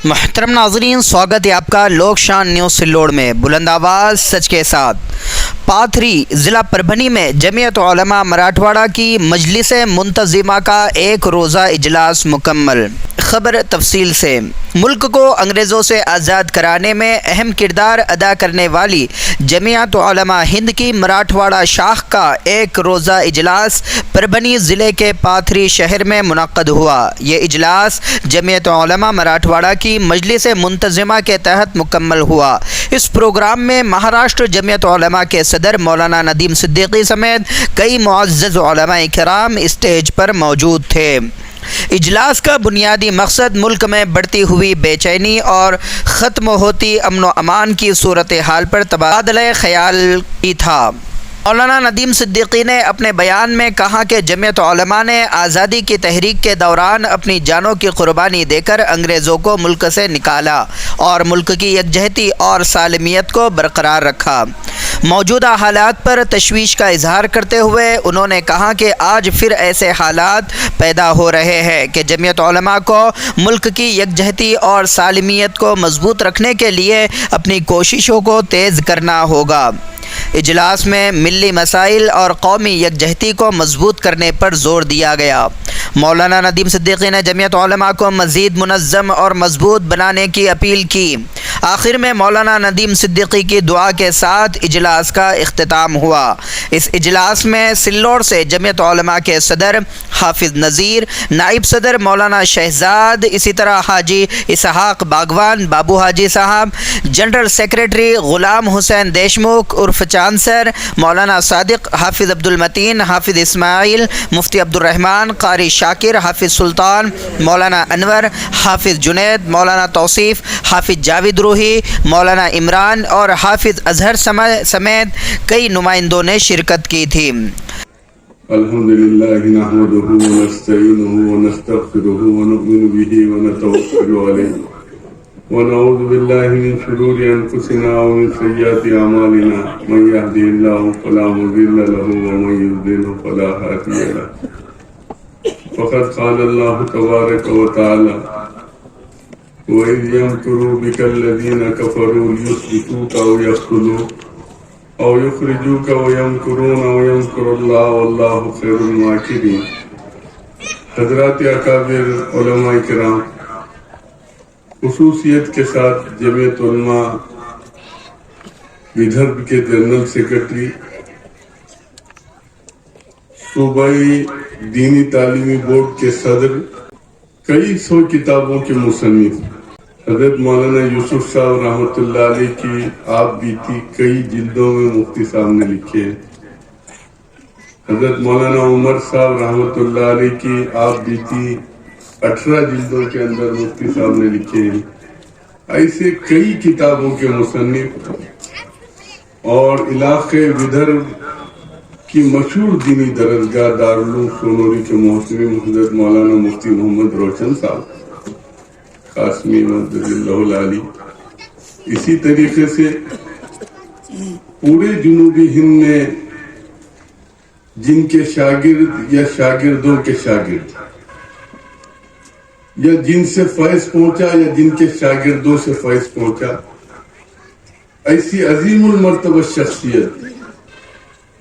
محترم ناظرین، سواگت ہے آپ کا لوک شان نیوز سلوڑ میں۔ بلند آواز سچ کے ساتھ۔ پاتھری ضلع پربھنی میں جمعیت علماء مراٹھواڑہ کی مجلس منتظمہ کا ایک روزہ اجلاس مکمل۔ خبر تفصیل سے۔ ملک کو انگریزوں سے آزاد کرانے میں اہم کردار ادا کرنے والی جمعیت علماء ہند کی مراٹھواڑہ شاخ کا ایک روزہ اجلاس پربھنی ضلع کے پاتھری شہر میں منعقد ہوا۔ یہ اجلاس جمعیت علماء مراٹھواڑہ کی مجلس منتظمہ کے تحت مکمل ہوا۔ اس پروگرام میں مہاراشٹر جمعیت علماء کے صدر مولانا ندیم صدیقی سمیت کئی معزز علماء کرام اسٹیج پر موجود تھے۔ اجلاس کا بنیادی مقصد ملک میں بڑھتی ہوئی بے چینی اور ختم ہوتی امن و امان کی صورتحال پر تبادلہ خیال کی تھا۔ مولانا ندیم صدیقی نے اپنے بیان میں کہا کہ جمعیت علماء نے آزادی کی تحریک کے دوران اپنی جانوں کی قربانی دے کر انگریزوں کو ملک سے نکالا اور ملک کی یکجہتی اور سالمیت کو برقرار رکھا۔ موجودہ حالات پر تشویش کا اظہار کرتے ہوئے انہوں نے کہا کہ آج پھر ایسے حالات پیدا ہو رہے ہیں کہ جمعیت علماء کو ملک کی یکجہتی اور سالمیت کو مضبوط رکھنے کے لیے اپنی کوششوں کو تیز کرنا ہوگا۔ اجلاس میں ملی مسائل اور قومی یکجہتی کو مضبوط کرنے پر زور دیا گیا۔ مولانا ندیم صدیقی نے جمعیت علماء کو مزید منظم اور مضبوط بنانے کی اپیل کی۔ آخر میں مولانا ندیم صدیقی کی دعا کے ساتھ اجلاس کا اختتام ہوا۔ اس اجلاس میں سلوڑ سے جمعیت علماء کے صدر حافظ نذیر، نائب صدر مولانا شہزاد، اسی طرح حاجی اسحاق باغوان بابو حاجی صاحب، جنرل سیکریٹری غلام حسین دیشمکھ عرف چاند سر، مولانا صادق، حافظ عبدالمتین، حافظ اسماعیل، مفتی عبدالرحمن، قاری شاکر، حافظ سلطان، مولانا انور، حافظ جنید، مولانا توصیف، حافظ جاوید روحی، مولانا عمران اور حافظ اظہر سمیت کئی نمائندوں نے شرکت کی تھی۔ الحمدللہ نحمدہ ونستعینہ ونستغفرہ ونؤمن بہ ونتوکل علیہ ونعوذ باللہ من شرور انفسنا ومن سیئات اعمالنا من یہدہ اللہ فلا مضل له ومن یضلل فلا ہادی له۔ فقد قال اللہ تبارک وتعالی وَإِذْ يَمْكُرُ بِكَ الَّذِينَ كَفَرُوا لِيُثْبِتُوكَ أَوْ يَقْتُلُوكَ أَوْ يُخْرِجُوكَ وَيَمْكُرُونَ وَيَمْكُرُ اللَّهُ وَاللَّهُ خَيْرُ الْمَاكِرِينَ۔ حضرات اکابر علماء کرام، خصوصیت کے ساتھ جمعیت علماء ودربھ کے جنرل سیکرٹری، صوبائی دینی تعلیمی بورڈ کے صدر، کئی سو کتابوں کے مصنف حضرت مولانا یوسف صاحب رحمۃ اللہ علیہ کی آپ بیتی کئی جلدوں میں مفتی صاحب نے لکھے۔ حضرت مولانا عمر صاحب رحمۃ اللہ علیہ کی آپ بیتی 18 جلدوں کے اندر مفتی صاحب نے لکھے۔ ایسے کئی کتابوں کے مصنف اور علاقے ودربھ کی مشہور دینی درسگاہ دارالعلوم سونوری کے محترم حضرت مولانا مفتی محمد روشن صاحب قاسمی مدد اللہ العالی، اسی طریقے سے پورے جنوبی ہند میں جن کے شاگرد یا شاگردوں کے شاگرد یا جن سے فیض پہنچا یا جن کے شاگردوں سے فیض پہنچا، ایسی عظیم المرتبہ شخصیت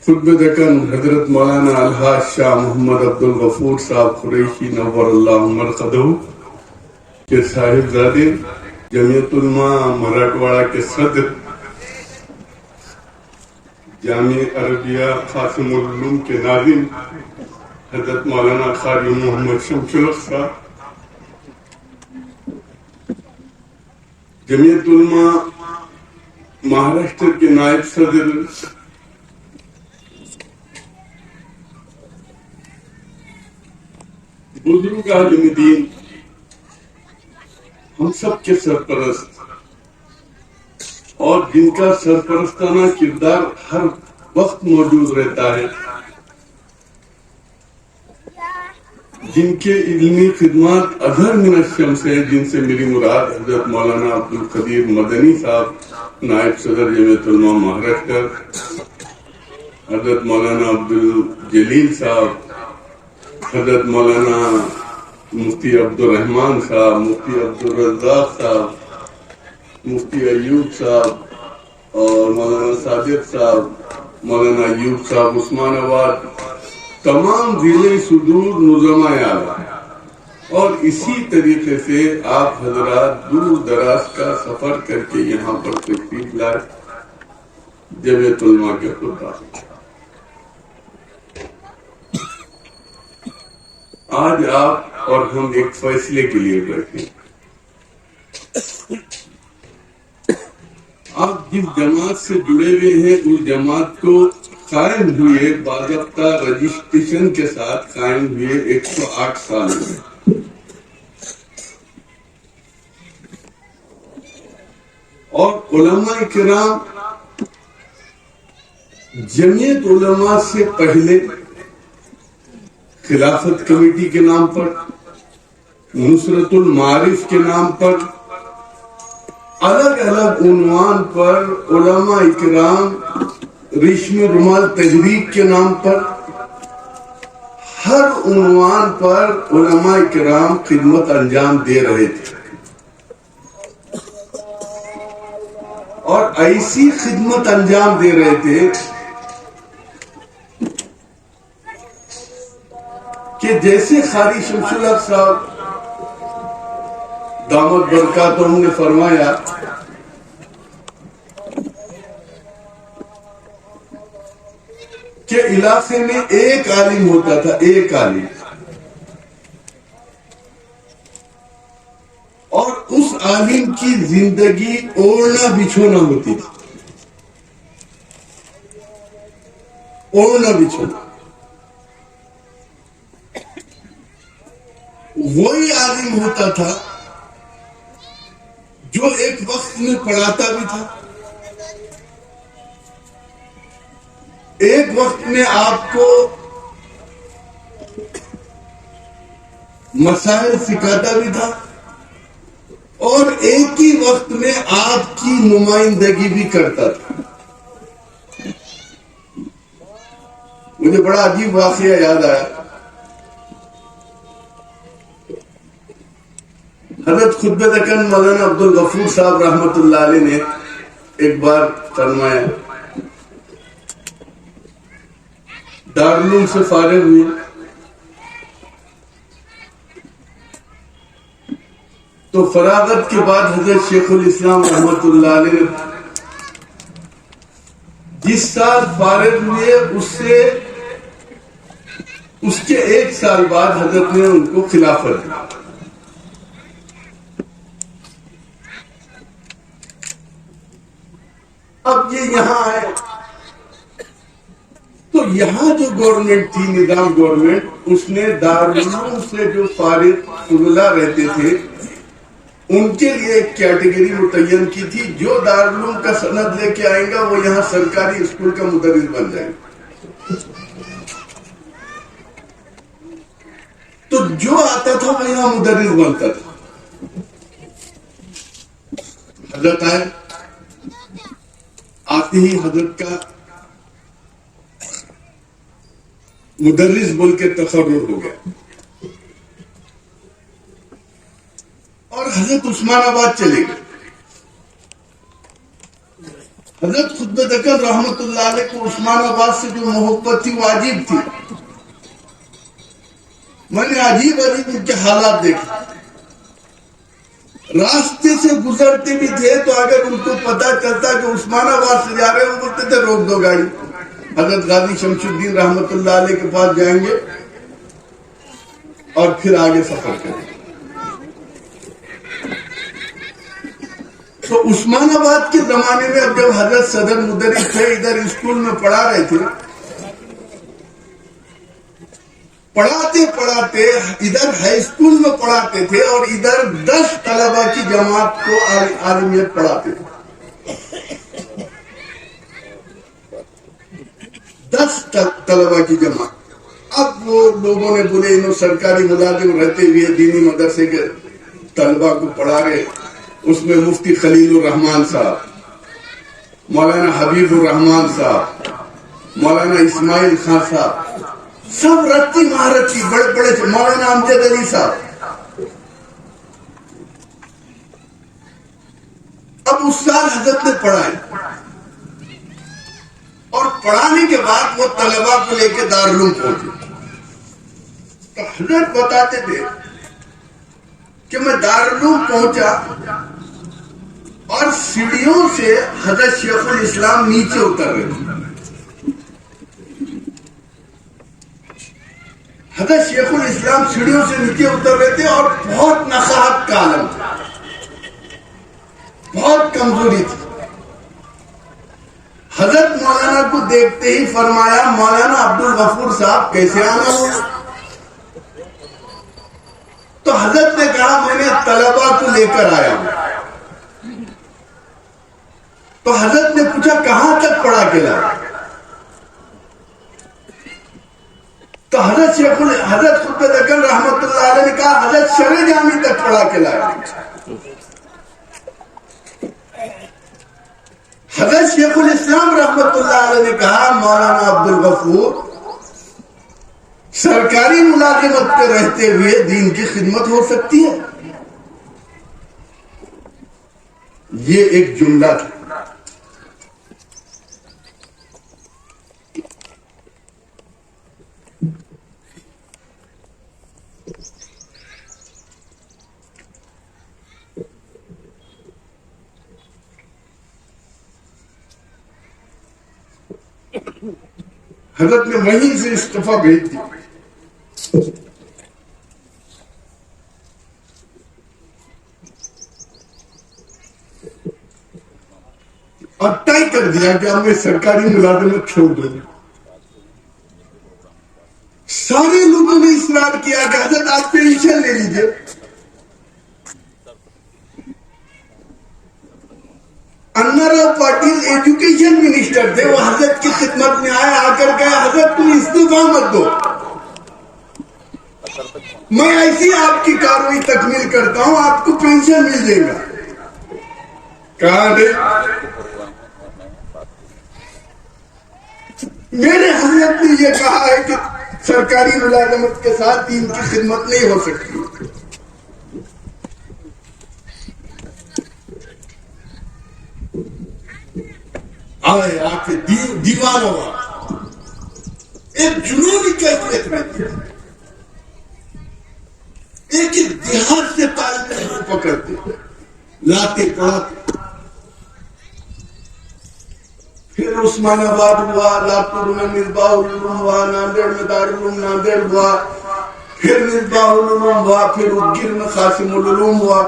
خطب دکن حضرت مولانا الحاج شاہ محمد عبدالغفور صاحب قریشی نور اللہ مرقدہ کے صاحبزادے، جمعیت علماء مراٹھواڑہ کے صدر، جامعہ عربیہ قاسم العلوم کے ناظم حضرت مولانا قاری محمد شمس الحق صاحب، جمعیت علماء مہاراشٹر کے نائب صدر بزرگ عالم دین، ہم سب کے سرپرست اور جن کا سرپرستانہ کردار ہر وقت موجود رہتا ہے، جن کے علمی خدمات اظہر من الشمس ہے، جن سے میری مراد حضرت مولانا عبدالقدیر مدنی صاحب نائب صدر جمعیت علماء مہاراشٹر، حضرت مولانا عبدالجلیل صاحب، حضرت مولانا مفتی عبدالرحمان صاحب, مفتی عبدالرزاق صاحب, مفتی ایوب صاحب اور مولانا صادق صاحب, مولانا ایوب صاحب عثمان آباد, تمام ضلع صدور نظما اعلیٰ. اور اسی طریقے سے آپ حضرات دور دراز کا سفر کر کے یہاں پر تشریف لائے جمعیت علماء کے خطبہ. آج آپ اور ہم ایک فیصلے کے لیے بیٹھے. آپ جس جماعت سے جڑے ہوئے ہیں اس جماعت کو قائم ہوئے باضابطہ رجسٹریشن کے ساتھ قائم ہوئے 108 سال میں. اور علماء کرام جمعیت علماء سے پہلے خلافت کمیٹی کے نام پر, نصرت المعارف کے نام پر, الگ الگ عنوان پر علماء کرام ریشم رومال تحریک کے نام پر, ہر عنوان پر علماء کرام خدمت انجام دے رہے تھے. اور ایسی خدمت انجام دے رہے تھے کہ جیسے قاری شمس الحق صاحب دامت برکاتہم نے فرمایا کہ علاقے میں ایک عالم ہوتا تھا, ایک عالم, اور اس عالم کی زندگی اوڑھنا بچھونا ہوتی تھی, اوڑھنا بچھونا. وہی عالم ہوتا تھا جو ایک وقت میں پڑھاتا بھی تھا, ایک وقت میں آپ کو مسائل سکھاتا بھی تھا, اور ایک ہی وقت میں آپ کی نمائندگی بھی کرتا تھا. مجھے بڑا عجیب واقعہ یاد آیا. حضرت خطبہ دکن مولانا عبدالغفور صاحب رحمت اللہ علیہ نے ایک بار فرمایا, دارالعلوم سے فارغ ہوئے, تو فراغت کے بعد حضرت شیخ الاسلام رحمت اللہ علیہ جس سال فارغ ہوئے اس کے ایک سال بعد حضرت نے ان کو خلافت دی. اب یہ یہاں آئے تو یہاں جو گورنمنٹ تھی, نظام گورنمنٹ, اس نے دارالعلوم سے جو فارغ طلباء رہتے تھے ان کے لیے ایک کیٹیگری متعین کی تھی, جو دارالعلوم کا سند لے کے آئیں گا وہ یہاں سرکاری اسکول کا مدرس بن جائے گا. تو جو آتا تھا وہ یہاں مدرس بنتا تھا. حضرت آئے, آتے ہی حضرت کا مدرس بول کے تقرر ہو گیا, اور حضرت عثمان آباد چلے گئے. حضرت خطبہ دکن رحمت اللہ علیہ کو عثمان آباد سے جو محبت تھی وہ عجیب تھی. میں نے عجیب ان کے حالات دیکھے. راستے سے گزرتے بھی تھے تو اگر ان کو پتا چلتا کہ عثمان آباد سے جا رہے ہیں, وہ بولتے تھے روک دو گاڑی, حضرت غازی شمس الدین رحمت اللہ علیہ کے پاس جائیں گے اور پھر آگے سفر کریں گے. تو عثمان آباد کے زمانے میں اب جب حضرت صدر مدرس تھے, ادھر اسکول میں پڑھا رہے تھے, پڑھاتے پڑھاتے ادھر ہائی اسکول میں پڑھاتے تھے اور ادھر 10 طلبہ کی جماعت کو عالمیت پڑھاتے تھے. 10 طلبہ کی جماعت. اب وہ لوگوں نے بولے انہوں سرکاری ملازم رہتے ہوئے دینی مدرسے کے طلبہ کو پڑھا رہے. اس میں مفتی خلیل الرحمان صاحب, مولانا حبیب الرحمان صاحب, مولانا اسماعیل خان صاحب, سب رتی مہارتی بڑے بڑے, مولانا امجد علی صاحب, اس سال حضرت نے پڑھائے اور پڑھانے کے بعد وہ طلباء کو لے کے دارالعلوم پہنچے تو حضرت بتاتے تھے کہ میں دارالعلوم پہنچا اور سیڑھیوں سے حضرت شیخ الاسلام نیچے اتر رہے تھے. حضرت شیخ الاسلام سیڑھیوں سے نیچے اتر رہے تھے اور بہت نصاحت کا عالم تھا, بہت کمزوری تھی. حضرت مولانا کو دیکھتے ہی فرمایا مولانا عبد الغفور صاحب کیسے آنا ہو؟ تو حضرت نے کہا میں نے طلباء کو لے کر آیا ہوں. تو حضرت نے پوچھا کہاں تک پڑھا کے لائے؟ تو حضرت خطب دکن رحمت اللہ علیہ نے کہا حضرت شرع جامی تک پڑھا کے لائے. حضرت شیخ الاسلام رحمت اللہ علیہ نے کہا مولانا عبد الغفور سرکاری ملازمت پہ رہتے ہوئے دین کی خدمت ہو سکتی ہے؟ یہ ایک جملہ تھا. حضرت نے وہیں سے استعفیٰ بھیج دیا. اور طے کر دیا کہ اب میں سرکاری ملازمت چھوڑ دوں. سارے لوگوں نے اصرار کیا کہ حضرت آپ پینشن لے لیجئے. انا راؤ پاٹل ایجوکیشن منسٹر تھے, وہ حضرت کی خدمت میں آئے, آ کر کہا حضرت تم استعفیٰ مت دو, میں ایسی آپ کی کارروائی تکمیل کرتا ہوں, آپ کو پینشن مل جائے گا. کہاں دے میرے حضرت نے یہ کہا ہے کہ سرکاری ملازمت کے ساتھ دین کی خدمت نہیں ہو سکتی. آئے آ کے دیوان ہوا, ایک جنونی کیفیت میں تھی, ایک دیہات سے طالب علم پکڑتے لاتے پڑھاتے. پھر عثمان آباد ہوا, لاپور میں مصباح العلوم ہوا, ناندیڑ میں دارالعلوم ناندیڑ ہوا, پھر مصباح العلوم ہوا, پھر اگیر میں قاسم العلوم ہوا,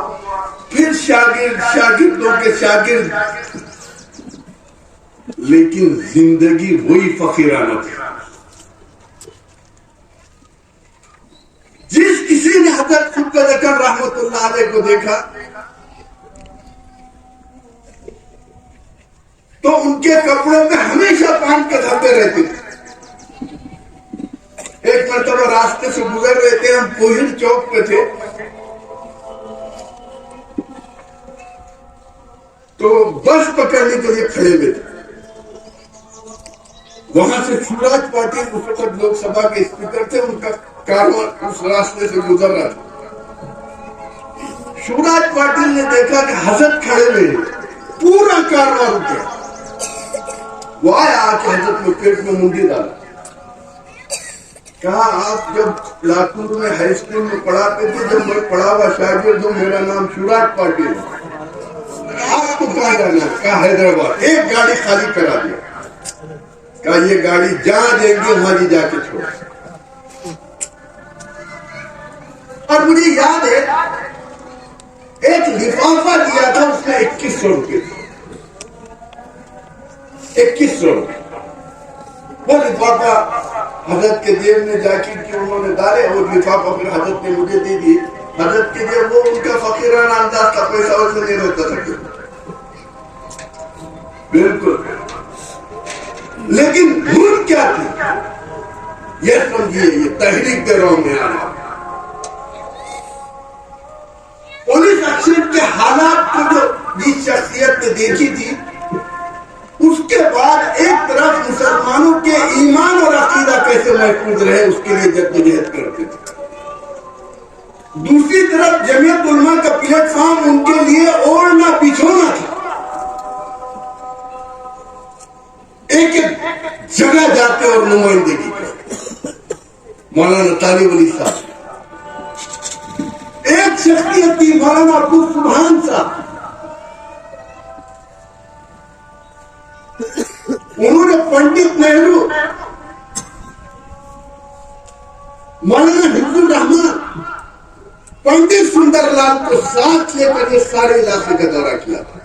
پھر شاگردوں کے شاگرد. لیکن زندگی وہی فقیرانہ تھی. جس کسی نے حضرت خطب دکن رحمت اللہ علیہ کو دیکھا تو ان کے کپڑوں میں ہمیشہ پان کے دھبے رہتے تھے. ایک مرتبہ راستے سے گزر رہے تھے, ہم کوہل چوک پہ تھے, تو بس پکڑنے کے لیے کھڑے ہوئے تھے. وہاں سے شیوراج پاٹل اس وقت لوک سبھا کے اسپیکر تھے, ان کا کارواں اس راستے سے گزر رہا تھا. شیوراج پاٹل نے دیکھا کہ حضرت کھڑے ہوئے, پورا کارواں رک گیا. وہ آیا آ کے حضرت میں پیٹ میں منڈی ڈالا, کہا آپ جب لاکور میں ہائی اسکول میں پڑھاتے تھے, جب میں پڑھا ہوا شاگرد ہوں, میرا نام شیوراج پاٹل ہے, آپ کو کہاں جانا ہے؟ کہا حیدرآباد. ایک گاڑی خالی کرا دیا, کہا یہ گاڑی جہاں دیں گے وہاں جی جا کے چھوڑ. اور مجھے یاد ہے ایک لفافہ دیا تھا, اس میں 2100 روپے, 2100 روپے. وہ لفافہ حضرت کے جیب میں جاکٹ کی انہوں نے ڈالے, اور لفافہ پھر حضرت نے مجھے دے دی. حضرت کے جیب وہ ان کا فقیرانہ انداز کا پیسہ ویسے نہیں رہتا تھا, بالکل. لیکن دھن کیا تھی یہ سمجھیے, یہ تحریک دے رہا ہوں میں آنا. پولیس ایکشن کے حالات کو جو جس شخصیت نے دیکھی تھی, اس کے بعد ایک طرف مسلمانوں کے ایمان اور عقیدہ کیسے محفوظ رہے اس کے لیے جدوجہد کرتے تھے, دوسری طرف جمعیت علماء کا پلیٹ فارم ان کے لیے اوڑھنا بچھونا تھا. ایک ایک جگہ جاتے اور نمائندگی کرتے. مولانا طالب علی صاحب ایک شخصیت تھی, مولانا ابو سبحان صاحب, انہوں نے پنڈت نہرو, مولانا حفظ الرحمان, پنڈت سندر لال کو ساتھ لے کر یہ سارے علاقے کا دورہ کیا تھا.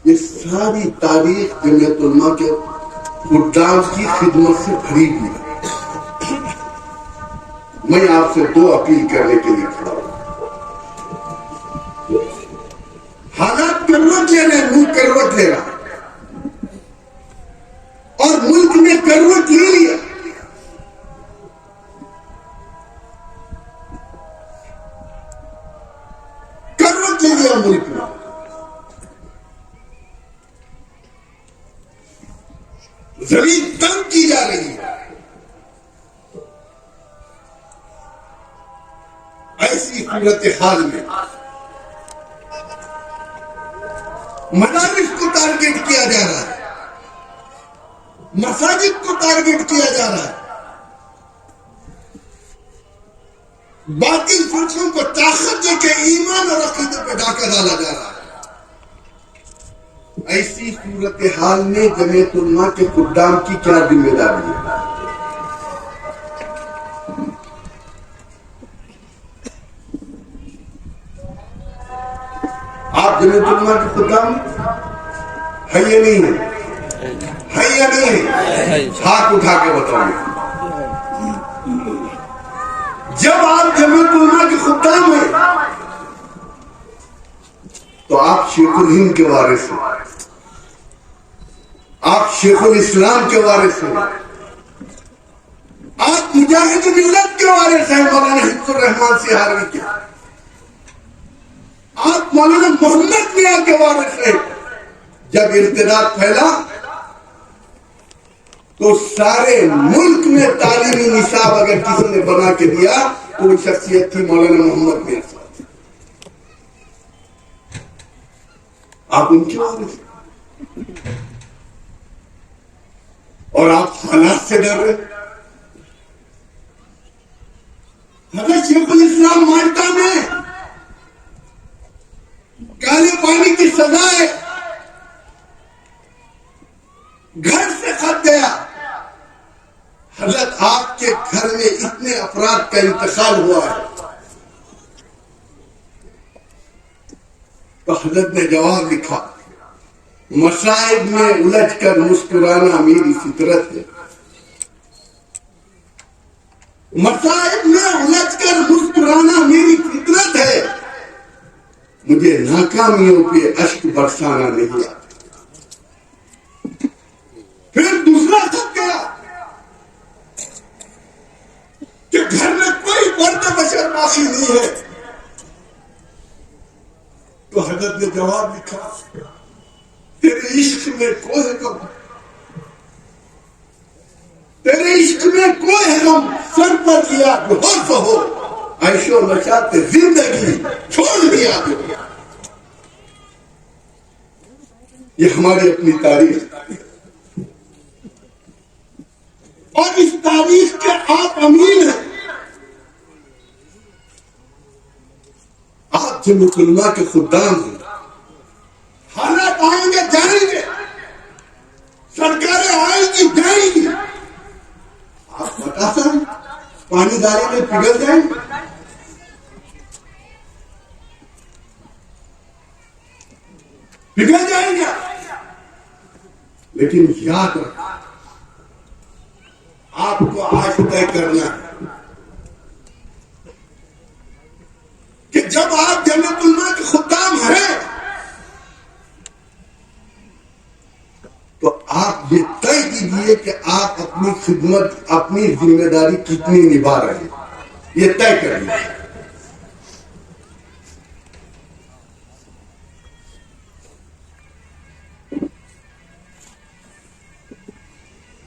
یہ ساری تاریخ جمعیت علماء کے خدام کی خدمت سے بھری ہوئی ہے. میں آپ سے دو اپیل کرنے کے لیے کھڑا ہوں. حالات کروٹ لے رہے, ملک کروٹ لے رہا, اور ملک نے کروٹ لے لیا. کروٹ لے لیا ملک نے. زمین تنگ کی جا رہی ہے. ایسی صورتحال میں مدارس کو ٹارگٹ کیا جا رہا ہے, مساجد کو ٹارگٹ کیا جا رہا ہے, باطل فرقوں کو طاقت دے کے ایمان اور عقیدے پہ ڈاکہ ڈالا جا رہا ہے. ایسی صورتحال میں جمعیت علماء کے خدام کی کیا ذمہ داری ہے؟ آپ جمعیت علماء کے خدام ہے یا نہیں ہے؟ ہے یا نہیں ہے؟ ہاتھ اٹھا کے بتائیں. جب آپ جمعیت علماء کے خدام ہیں تو آپ شیخ الہند کے وارث ہیں, آپ شیخ الاسلام کے وارث ہیں, آپ مجاہد ملت کے وارث ہیں, مولانا حفظ الرحمان سہاروی کے, آپ مولانا محمد میاں کے وارث ہیں. جب ارتداد پھیلا تو سارے ملک میں تعلیمی نصاب اگر کسی نے بنا کے دیا تو وہ شخصیت تھی مولانا محمد میاں صاحب. آپ ان کے وارث ہیں اور آپ حالات سے ڈر رہے. حضرت شیخ الاسلام مالٹا میں کالے پانی کی سزا ہے, گھر سے خط گیا, حضرت آپ کے گھر میں اتنے افراد کا انتقال ہوا ہے. تو حضرت نے جواب لکھا, مصائب میں الجھ کر مسکرانا میری فطرت ہے. مصائب میں الجھ کر مسکرانا میری فطرت ہے. مجھے ناکامیوں پہ اشک برسانا نہیں آتا. پھر دوسرا خط گیا کہ گھر میں کوئی مرد بشر باقی نہیں ہے. تو حضرت نے جواب لکھا, تیرے عشق میں کوئی غم, تیرے عشق میں کوئی غم, سر پر کیا جو ہو سو ہو, عیش و نشاط زندگی چھوڑ دیا جو. یہ ہماری اپنی تاریخ, اور اس تاریخ کے آپ امین ہیں. آپ جمعیت علماء کے خدام ہیں. حالات آئیں گے جائیں گے, سرکاریں آئیں گی جائیں گی. آپ بتا سکیں پانی داری میں پگھل جائیں گے, پگھل جائیں گے. لیکن یاد رکھیں, آپ کو آج طے کرنا ہے کہ جب آپ جمعیت علماء کے خدام ہیں تو آپ یہ طے کیجیے کہ آپ اپنی خدمت, اپنی ذمہ داری کتنی نبھا رہے ہیں. یہ طے کر لیجیے.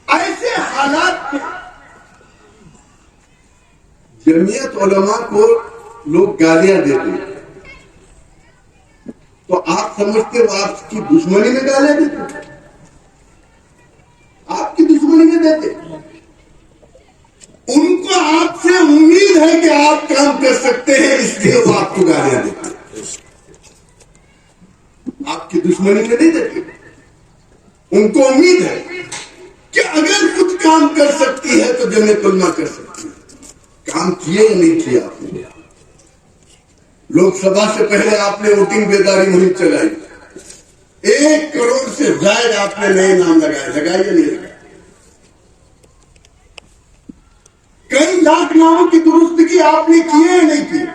ایسے حالات میں جمعیت علماء کو لوگ گالیاں دیتے ہیں تو آپ آپ سمجھتے ہو آپ کی دشمنی میں ڈالے دیتے؟ آپ کی دشمنی میں دیتے؟ ان کو آپ سے امید ہے کہ آپ کام کر سکتے ہیں، اس لیے وہ آپ کو گالیاں دیتے، آپ کی دشمنی میں نہیں دیتے۔ ان کو امید ہے کہ اگر کچھ کام کر سکتی ہے تو جمعیت علماء کر سکتی ہے۔ کام کیے یا نہیں کیا آپ نے؟ لوک سبھا سے پہلے آپ نے ووٹنگ بیداری مہم چلائی، 1 کروڑ سے زائد آپ نے نئے نام لگائے یا نہیں لگائے؟ کئی لاکھ ناموں کی درستگی آپ نے کی یا نہیں کی؟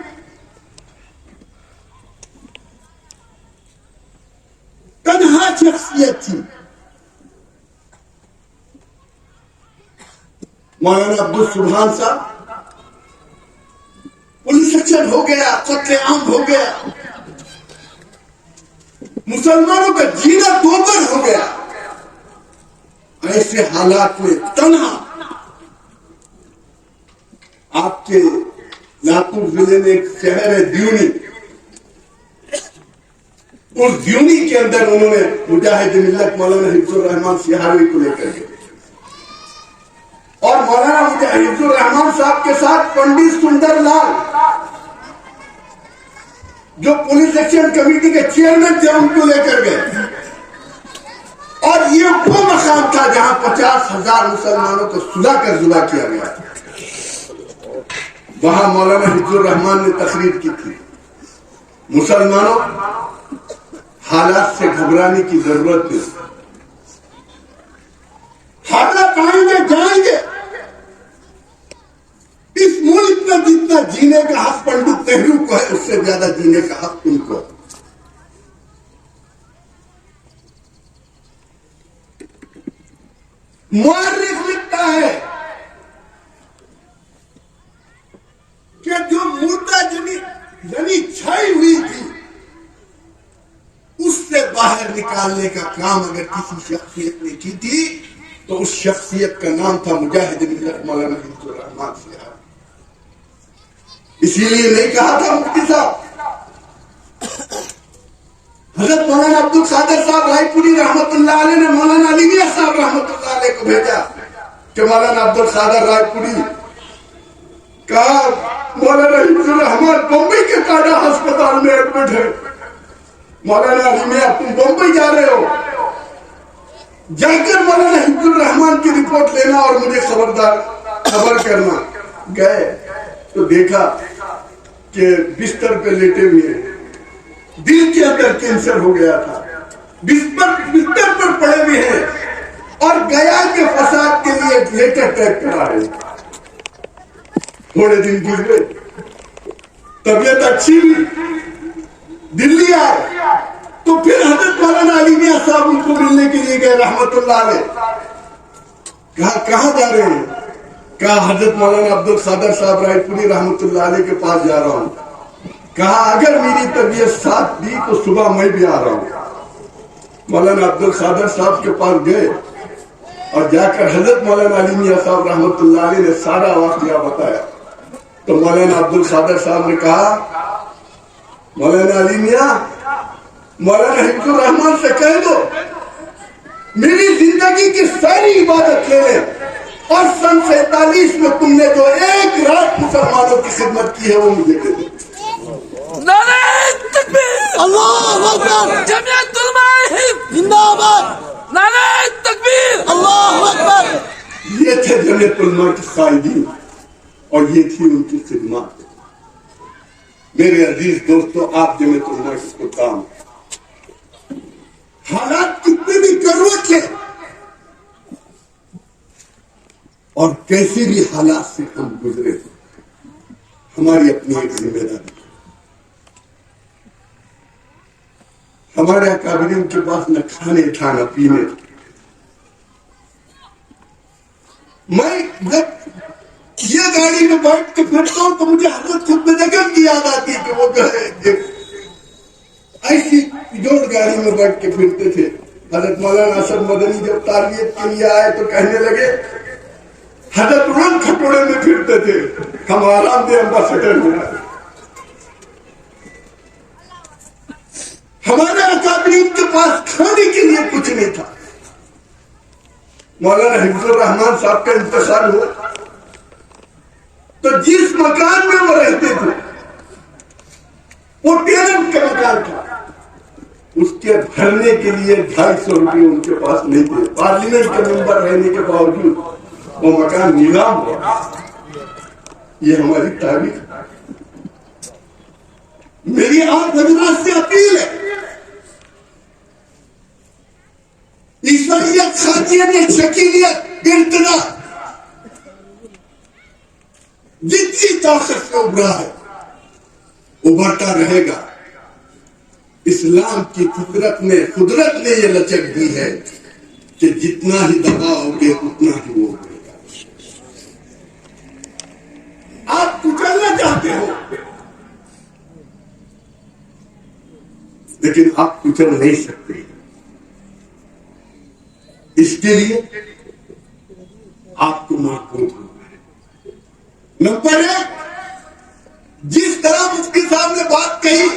تنہا شخصیت تھی مولانا عبدالسبحان صاحب، پولیس ایکشن ہو گیا، قتل عام ہو گیا، مسلمانوں کا جینا دوبر ہو گیا، ایسے حالات میں تنہا آپ کے لاتور ضلع میں ایک شہر ہے دیونی، اس دیونی کے اندر انہوں نے مجاہد ملت مولانا حفظ الرحمان سیہاوی کو لے کر گئے، اور مولانا حفظ الرحمان صاحب کے ساتھ پنڈت سندر لال جو پولیس ایکشن کمیٹی کے چیئرمین تھے ان کو لے کر گئے، اور یہ وہ مقام تھا جہاں 50,000 مسلمانوں کو سلا کر ذبح کیا گیا تھا۔ وہاں مولانا حفظ الرحمان نے تقریر کی تھی، مسلمانوں حالات سے گھبرانے کی ضرورت نہیں، حالات آئیں گے جائیں گے، اس ملک میں جتنا جینے کا حق پنڈت نہرو کو ہے اس سے زیادہ جینے کا حق ان کو ہے۔ مورخ لکھتا ہے کہ جو مردہ زمین چھائی ہوئی تھی اس سے باہر نکالنے کا کام اگر کسی شخصیت نے کی تھی تو اس شخصیت کا نام تھا مجاہد ملت مولانا حفظ الرحمان صاحب۔ اسی لیے نہیں کہا تھا مفتی صاحب، حضرت مولانا عبد القادر صاحب رائے پوری رحمت اللہ علیہ نے مولانا علی میاں صاحب رحمت اللہ علیہ کو بھیجا کہ مولانا عبد القادر رائے پوری کہا مولانا حفظ الرحمان بمبئی کے ٹاٹا ہسپتال میں ایڈمٹ ہے، مولانا علی میاں تم بمبئی جا رہے ہو، جا کر مولانا حفظ الرحمان کی رپورٹ لینا اور مجھے خبر کرنا۔ گئے تو دیکھا کہ بستر پہ لیٹے ہوئے ہیں، دل کے اندر کینسر ہو گیا تھا، بستر پر پڑے ہوئے ہیں اور گیا کے فساد کے لیے لیٹر ٹیک کرا رہے ہیں۔ تھوڑے دن گزرے، طبیعت اچھی ہوئی، دلی آئے تو پھر حضرت مولانا علی میاں صاحب ان کو ملنے کے لیے گئے رحمت اللہ علیہ۔ کہاں جا رہے ہیں؟ کہا حضرت مولانا عبد القادر صاحب رائے پوری رحمت اللہ علیہ کے پاس جا رہا ہوں۔ کہا اگر میری طبیعت ساتھ دی تو صبح میں بھی آ رہا ہوں۔ مولانا عبد القادر صاحب کے پاس گئے اور جا کر حضرت مولانا علی میاں صاحب رحمت اللہ علیہ نے سارا واقعہ بتایا تو مولانا عبد القادر صاحب نے کہا مولانا علی میاں مولانا حفظ الرحمان سے کہہ دو میری زندگی کی ساری عبادت لے لیں اور سن 47 میں تم نے جو 1 رات مسلمانوں کی خدمت کی ہے وہ مجھے دے دو۔ نعرہ تکبیر، اللہ اکبر، جمعیت علماء ہند زندہ آباد، نعرہ تکبیر، اللہ اکبر۔ یہ تھے جمعیت علماء کے قائدین اور یہ تھی ان کی خدمات۔ میرے عزیز دوستو، آپ جمعیت علماء کے کام حالات کتنے بھی کروٹ لیں اور کیسے بھی حالات سے ہم گزرے، ہماری اپنی ایک ذمہ داری۔ ہمارے اکابرین کے پاس نہ کھانے تھا نہ پینے تھا۔ میں جب یہ گاڑی میں بیٹھ کے پھرتا ہوں تو مجھے حضرت خود میں نگم کی یاد آتی کہ وہ جو ہے ایسی جوڑ گاڑی میں بیٹھ کے پھرتے تھے۔ حضرت مولانا اسد مدنی جب تربیت کے لیے آئے تو کہنے لگے حضرت رنگ کھٹوڑے میں پھرتے تھے، ہم آرام دہ امباسڈر میں آئے۔ ہمارے اکابرین کے پاس کھانے کے لیے کچھ نہیں تھا. مولانا حفظ الرحمان صاحب کا انتقال ہوا تو جس مکان میں وہ رہتے تھے وہ ٹیننٹ کا مکان تھا. اس کے بھرنے کے لیے 250 روپئے ان کے پاس نہیں تھے. پارلیمنٹ کے ممبر رہنے کے باوجود وہ مکان نیلام ہوا. یہ ہماری تاریخ. میری آپ حضرات سے اپیل ہے، عیسائیت، خاطیت، شکیلیت، ارتداد جتنی طاقت سے ابھرا ہے ابھرتا رہے گا. اسلام کی قدرت نے یہ لچک دی ہے کہ جتنا ہی دباؤ گے اتنا ہی وہ ہوگا. آپ کچلنا چاہتے ہو لیکن آپ کچل نہیں سکتے. اس کے لیے آپ کو محفوظ ہونا ہے. نمبر 1، جس طرح مفتی صاحب نے بات کہی،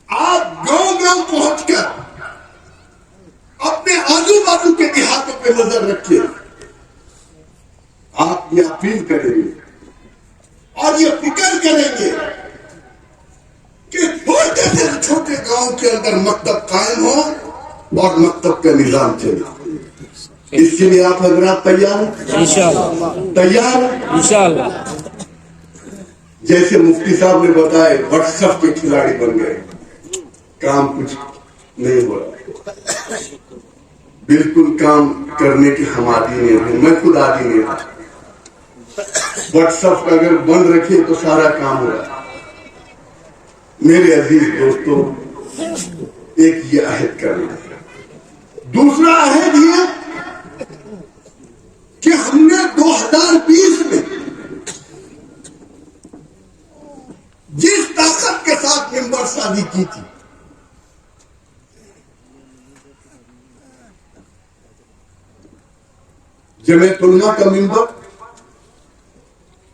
آپ گاؤں گاؤں پہنچ کر اپنے آزو بازو کے دیہاتوں پہ نظر رکھیے. آپ یہ اپیل کریں گے اور یہ فکر کریں گے کہ چھوٹے سے چھوٹے گاؤں کے اندر مکتب قائم ہو اور مکتب کا نظام چلے. اس کے لیے آپ حضرات تیار ہیں؟ انشاءاللہ تیار ہیں انشاءاللہ. جیسے مفتی صاحب نے بتایا واٹس ایپ کے کھلاڑی بن گئے، کام کچھ نہیں ہو رہا. بالکل کام کرنے کے ہم عادی نہیں رہے. میں خود عادی نہیں رہا. واٹس ایپ اگر بند رکھے تو سارا کام ہو رہا. میرے عزیز دوستوں، ایک یہ عہد کرنا ہے. دوسرا عہد یہ کہ ہم نے 2020 میں جس طاقت کے ساتھ ممبر شادی کی تھی، جمعیت علماء کا ممبر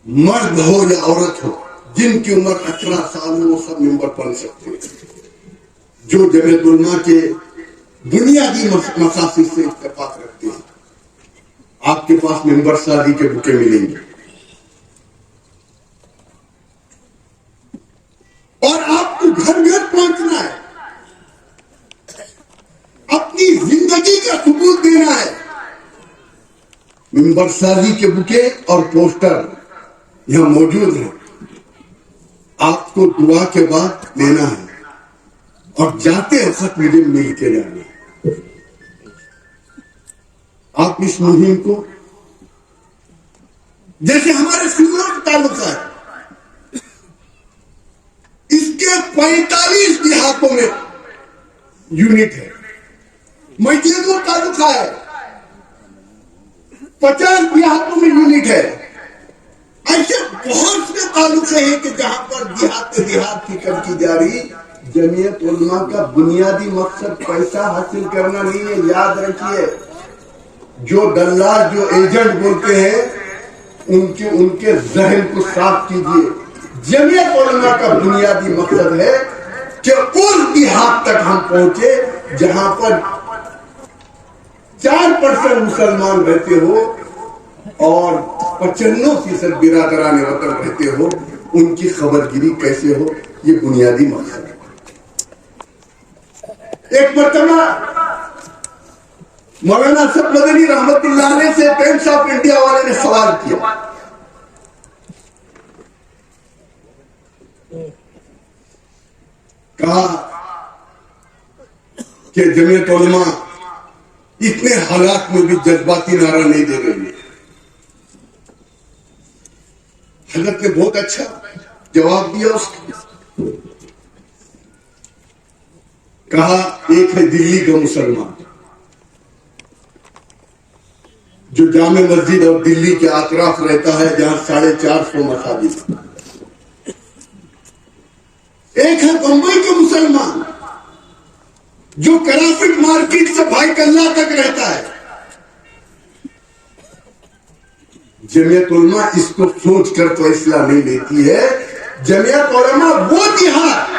مرد ہو یا عورت ہو، جن کی عمر 18 سال ہو وہ سب ممبر بن سکتے ہیں جو جمعیت علماء کے بنیادی مقاصد سے اتفاق رکھتے ہیں. آپ کے پاس ممبر شادی کے بکے ملیں گے اور آپ کو گھر گھر پہنچنا ہے، اپنی زندگی کا ثبوت دینا ہے. ممبر شادی کے بکے اور پوسٹر یہاں موجود ہیں. آپ کو دعا کے بعد لینا ہے اور جاتے وقت مجھے مل کے جانا ہے. آپ اس مہم کو، جیسے ہمارے سنگروں کا تعلق ہے، اس کے 45 دیہاتوں میں یونٹ ہے. مجھے تعلق ہے 50 دیہاتوں میں یونٹ ہے. ایسے بہت سے تعلق ہیں کہ جہاں پر دیہات کی فکر کی جا رہی. جمعیت علماء کا بنیادی مقصد پیسہ حاصل کرنا نہیں ہے. یاد رکھیے، جو دلال، جو ایجنٹ بولتے ہیں، ان کے ذہن کو صاف کیجیے. جمعیت علماء کا بنیادی مقصد ہے کہ اس دیہات تک ہم پہنچے جہاں پر 4% مسلمان رہتے ہو اور 95% برادران وطن رہتے ہو. ان کی خبر گیری کیسے ہو، یہ بنیادی مقصد ہے. ایک مرتبہ مولانا اسد مدنی رحمت اللہ علیہ سے ٹائمز آف انڈیا والے نے سوال کیا، کہا کہ جمعیت علماء اتنے حالات میں بھی جذباتی نعرہ نہیں دے رہی ہے. حضرت نے بہت اچھا جواب دیا. اس کو کہا ایک ہے دلی کا مسلمان جو جامع مسجد اور دلی کے اطراف رہتا ہے جہاں 450 مساجد. ایک ہے بمبئی کا مسلمان جو کرافٹ مارکیٹ سے بھائی کلّہ تک رہتا ہے. جمعیت علماء اس کو سوچ کر فیصلہ نہیں لیتی ہے. جمعیت علماء وہ دیہات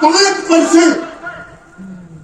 5%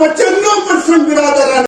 95